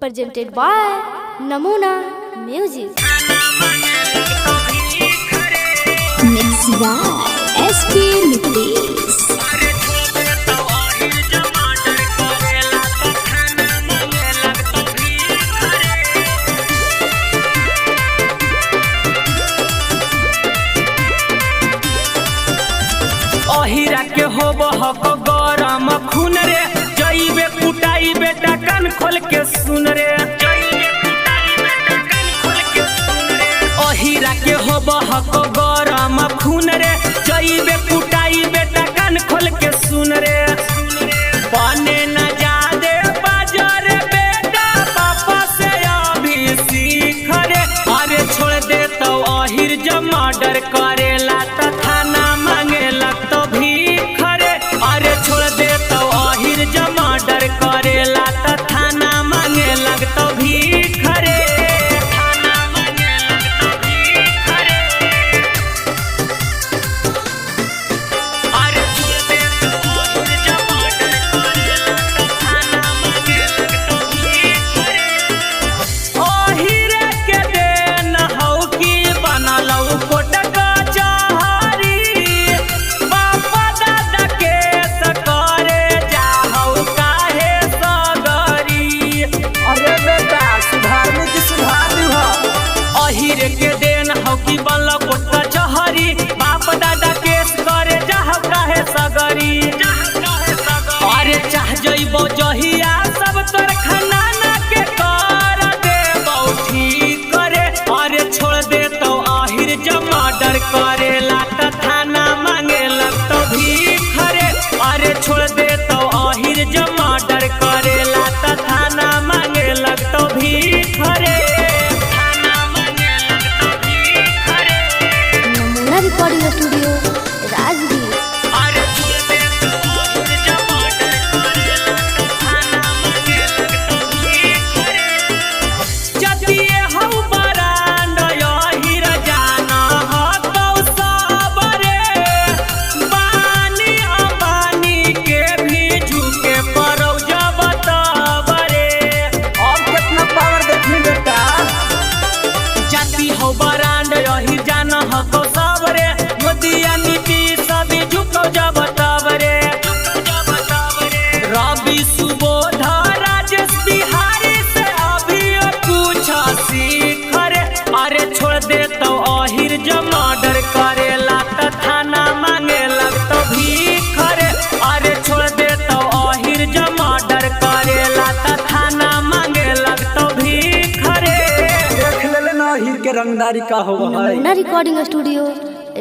presented by Namuna Music. Mixed by SP Nitish. अहिरा के होब हक गरम खून रे, जइबे कुटाई बेटा कान खोल के सुन रे। अहिरा के होब हक गरम खून रे, जइबे कुटाई बेटा कान खोल के सुन रे। बने न जा दे बाजार बेटा, पापा से अभी सीख रे। अरे छोड़ दे तो अहिर जमा डर करेला त थाना मांगेला तो भीख रे। अरे छोड़ दे तो अहिर जमा डर करेला त थाना मांगेला तो भीख रे। थाना मांगेला तो भीख रे। अरे छोड़ दे तो अहिर जमा डर करेला त थाना मांगेला तो भीख रे। अहिरे के देन हौ की बनलौ कोटक चाहरी, बापा दादा के सकरे जाहौ काहे सगरी। अरे बेटा सुधार में की सुधार दिहा। अहिरे के देन हौ की बनलौ कोटक चाहरी, बाप दादा के सकरे जाहौ काहे सगरी। अरे चाह जइबो जहिया सब तोर खनाना के कर देबौ ठीक रे। अरे छोड़ दे तो आहिर जमा डर करेला त थाना मांगेला तो भीख रे। अरे छोड़ दे तो आहिर जमा डर करेला त थाना मांगेला तो भीख रे। थाना मांगेला तो भीख रे। Namuna Recording Studio, Rajgir. अरे छोड़ दे तो आहिर जमा डर करेला त थाना मांगेला तो भीख रे। जतिए हौ बरांड अहिर जाना हतौ सबरे, बानी अबानी के भी झुके पड़ौ जब तबरे। और कितना पावर देखी बेटा। जाति हौ बरांड अहिर जाना हतौ सबरे, मोदिया नीति सभी झुकौ जब तबरे। रवि सुबोध राजेश बिहारी से अभी कुछ सीख रे। अरे छोड़ दे तो अहिर जमा डर करेला त थाना मांगेला तो भीख रे। अरे छोड़ दे तो अहिर जमा डर करेला त थाना मांगेला तो भीख रे। देख ले ना हीर के रंगदारी का हो है। Namuna Recording Studio,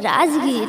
Rajgir.